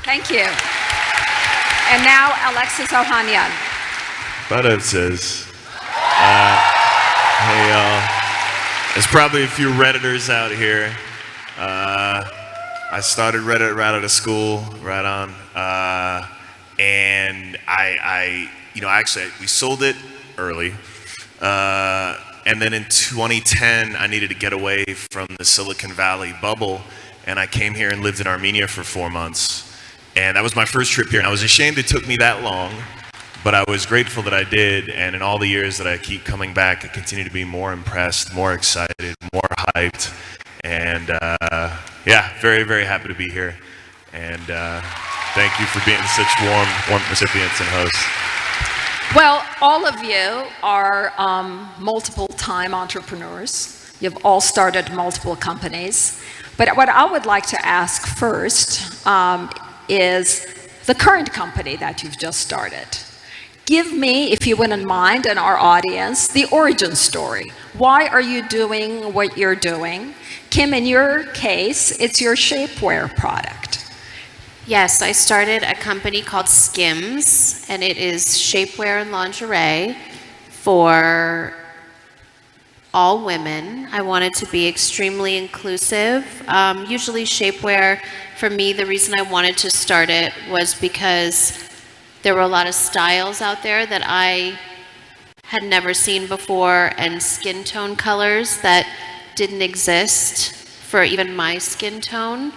Thank you. And now, Ալեքսիս Օհանյանը. What up, sis? Hey, y'all. There's probably a few Redditors out here. I started Reddit right out of school, right on. And actually, we sold it early. And then in 2010, I needed to get away from the Silicon Valley bubble. And I came here and lived in Armenia for 4 months. And that was my first trip here. And I was ashamed it took me that long, but I was grateful that I did. And in all the years that I keep coming back, I continue to be more impressed, more excited, more hyped. And yeah, very, very happy to be here. And thank you for being such warm recipients and hosts. Well, all of you are multiple-time entrepreneurs. You've all started multiple companies. But what I would like to ask first is the current company that you've just started. Give me, if you wouldn't mind, and our audience, the origin story. Why are you doing what you're doing? Kim, in your case, it's your shapewear product. Yes, I started a company called Skims, and it is shapewear and lingerie for all women. I wanted to be extremely inclusive. Usually shapewear, for me, the reason I wanted to start it was because there were a lot of styles out there that I had never seen before, and skin tone colors that didn't exist for even my skin tone.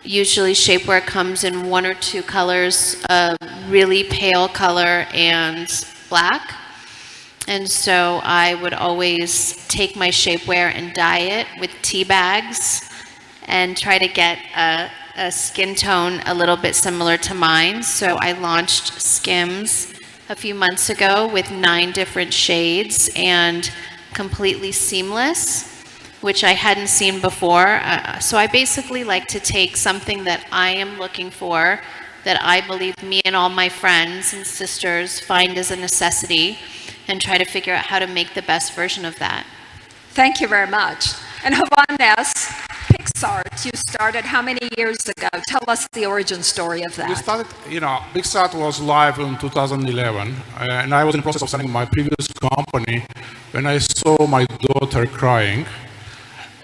Usually shapewear comes in 1 or 2 colors, a really pale color and black. And so I would always take my shapewear and dye it with tea bags and try to get a skin tone a little bit similar to mine. So I launched Skims a few months ago with 9 different shades and completely seamless, which I hadn't seen before. So I basically like to take something that I am looking for, that I believe me and all my friends and sisters find as a necessity, and try to figure out how to make the best version of that. Thank you very much. And Havanes, PicsArt, you started how many years ago? Tell us the origin story of that. We started, PicsArt was live in 2011, and I was in the process of selling my previous company when I saw my daughter crying.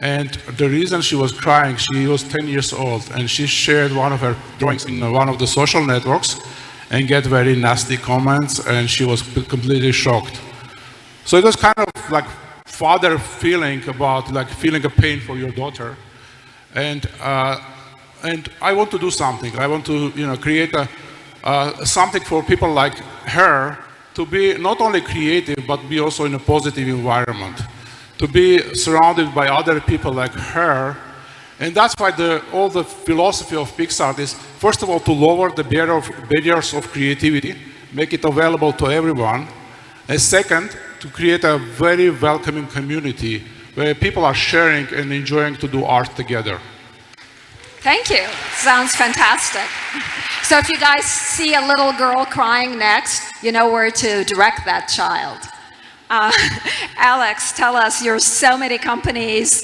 And the reason she was crying, she was 10 years old, and she shared one of her drawings in one of the social networks and get very nasty comments, and she was completely shocked. So it was kind of like father feeling about like feeling a pain for your daughter, and I want to do something. I want to create something for people like her to be not only creative but be also in a positive environment, to be surrounded by other people like her. And that's why all the philosophy of PicsArt is, first of all, to lower the barriers of creativity, make it available to everyone. And second, to create a very welcoming community where people are sharing and enjoying to do art together. Thank you. Sounds fantastic. So if you guys see a little girl crying next, you know where to direct that child. Alex, tell us, you're so many companies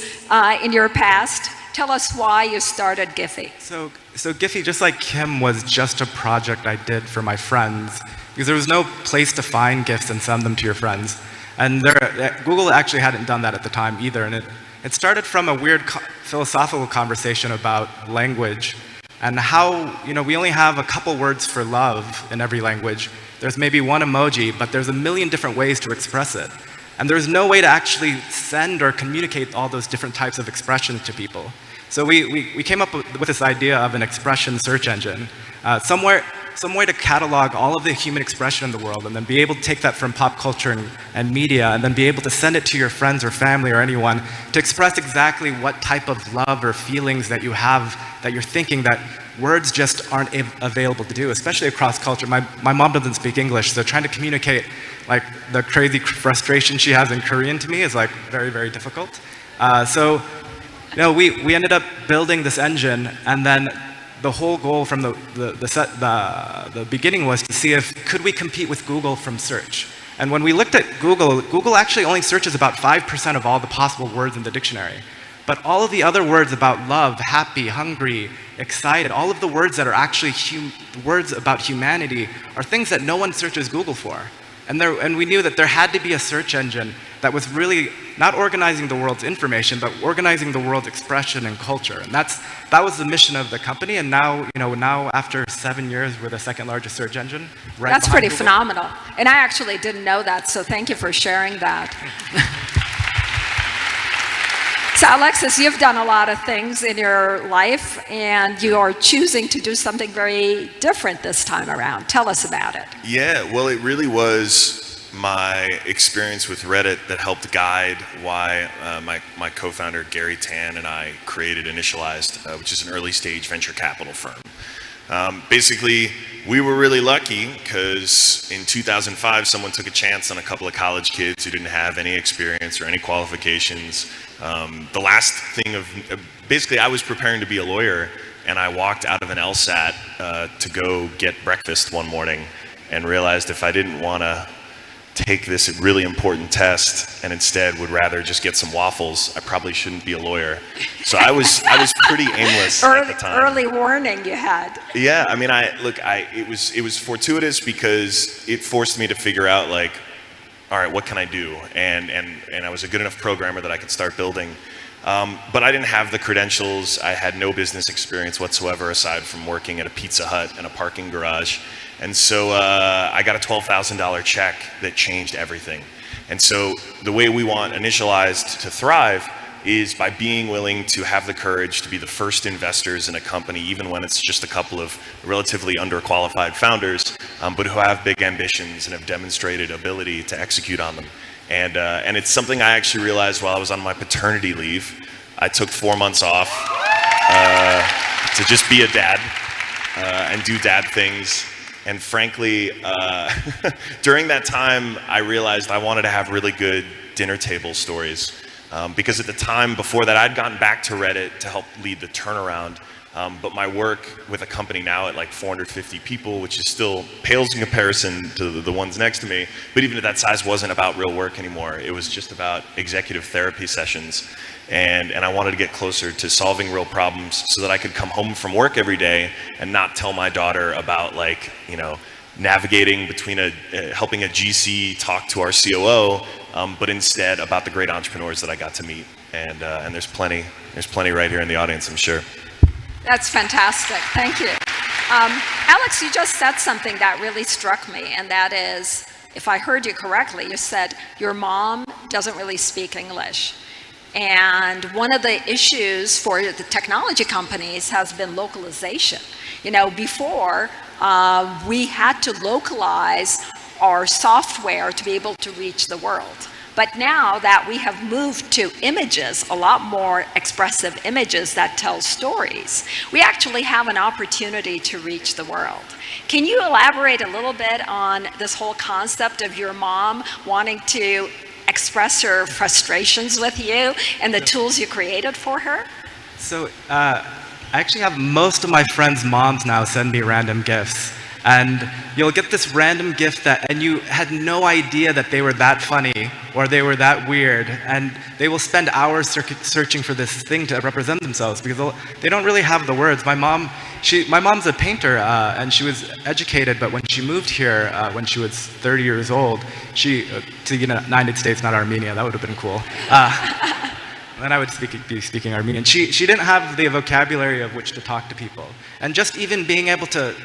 in your past. Tell us why you started Giphy. So Giphy, just like Kim, was just a project I did for my friends, because there was no place to find gifts and send them to your friends. And Google actually hadn't done that at the time either. And it started from a weird philosophical conversation about language and how we only have a couple words for love in every language. There's maybe one emoji, but there's a million different ways to express it. And there's no way to actually send or communicate all those different types of expressions to people. So we came up with this idea of an expression search engine, some way to catalog all of the human expression in the world, and then be able to take that from pop culture and media, and then be able to send it to your friends or family or anyone to express exactly what type of love or feelings that you have, that you're thinking that words just aren't available to do, especially across culture. My mom doesn't speak English, so trying to communicate like the crazy frustration she has in Korean to me is like very, very difficult. So we ended up building this engine, and then the whole goal from the beginning was to see if could we compete with Google from search. And when we looked at Google actually only searches about 5% of all the possible words in the dictionary. But all of the other words about love, happy, hungry, excited, all of the words that are actually words about humanity are things that no one searches Google for. And we knew that there had to be a search engine that was really not organizing the world's information, but organizing the world's expression and culture. And that was the mission of the company. And now, now after 7 years, we're the second largest search engine. Right. That's pretty Google. phenomenal. And I actually didn't know that, so thank you for sharing that. So Alexis, you've done a lot of things in your life, and you are choosing to do something very different this time around. Tell us about it. Yeah, well, it really was my experience with Reddit that helped guide why my co-founder Gary Tan and I created Initialized, which is an early stage venture capital firm. Basically, we were really lucky because in 2005, someone took a chance on a couple of college kids who didn't have any experience or any qualifications. The last thing basically, I was preparing to be a lawyer, and I walked out of an LSAT to go get breakfast one morning and realized if I didn't want to take this really important test and instead would rather just get some waffles, I probably shouldn't be a lawyer. So I was pretty aimless at the time. Early warning you had. Yeah, I mean, it was fortuitous because it forced me to figure out like, all right, what can I do? And I was a good enough programmer that I could start building. But I didn't have the credentials. I had no business experience whatsoever aside from working at a Pizza Hut and a parking garage. And so I got a $12,000 check that changed everything. And so the way we want Initialized to thrive is by being willing to have the courage to be the first investors in a company, even when it's just a couple of relatively underqualified founders, but who have big ambitions and have demonstrated ability to execute on them. And it's something I actually realized while I was on my paternity leave. I took 4 months off to just be a dad and do dad things. And frankly, during that time, I realized I wanted to have really good dinner table stories. Because at the time before that, I'd gotten back to Reddit to help lead the turnaround. But my work with a company now at like 450 people, which is still pales in comparison to the ones next to me, but even at that size wasn't about real work anymore. It was just about executive therapy sessions. And I wanted to get closer to solving real problems so that I could come home from work every day and not tell my daughter about like, navigating between helping a GC talk to our COO, but instead about the great entrepreneurs that I got to meet. And there's plenty right here in the audience, I'm sure. That's fantastic. Thank you. Alex, you just said something that really struck me, and that is, if I heard you correctly, you said your mom doesn't really speak English. And one of the issues for the technology companies has been localization. Before, we had to localize our software to be able to reach the world. But now that we have moved to images, a lot more expressive images that tell stories, we actually have an opportunity to reach the world. Can you elaborate a little bit on this whole concept of your mom wanting to express her frustrations with you and the tools you created for her? So I actually have most of my friends' moms now send me random gifts. And you'll get this random gift and you had no idea that they were that funny or they were that weird. And they will spend hours searching for this thing to represent themselves because they don't really have the words. My mom's a painter and she was educated, but when she moved here when she was 30 years old, to the United States, not Armenia, that would have been cool. Then I would be speaking Armenian. She didn't have the vocabulary of which to talk to people. And just even being able to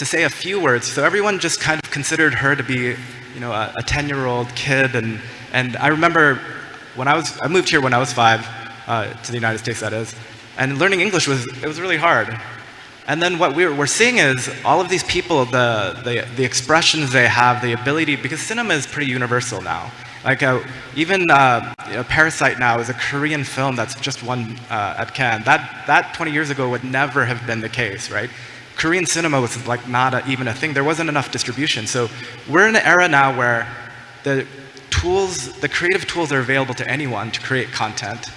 say a few words. So everyone just kind of considered her to be, a 10-year-old kid. And I remember I moved here when I was 5, to the United States, that is. And learning English was really hard. And then what we're seeing is all of these people, the expressions they have, the ability, because cinema is pretty universal now. Like even Parasite now is a Korean film that's just won at Cannes. That 20 years ago would never have been the case, right? Korean cinema was like not even a thing. There wasn't enough distribution. So we're in an era now where the creative tools are available to anyone to create content.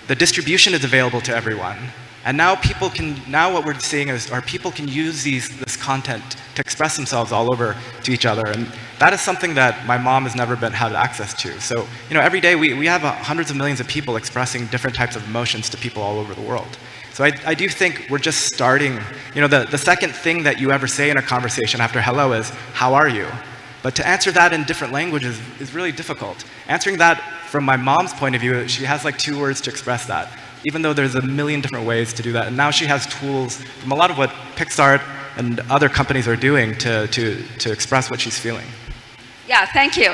The distribution is available to everyone. And now what we're seeing is people can use this content to express themselves all over to each other. And that is something that my mom has never had access to. So, every day we have hundreds of millions of people expressing different types of emotions to people all over the world. So I do think we're just starting, the second thing that you ever say in a conversation after hello is, how are you? But to answer that in different languages is really difficult. Answering that from my mom's point of view, she has like 2 words to express that, even though there's a million different ways to do that. And now she has tools from a lot of what Pixar and other companies are doing to express what she's feeling. Yeah, thank you.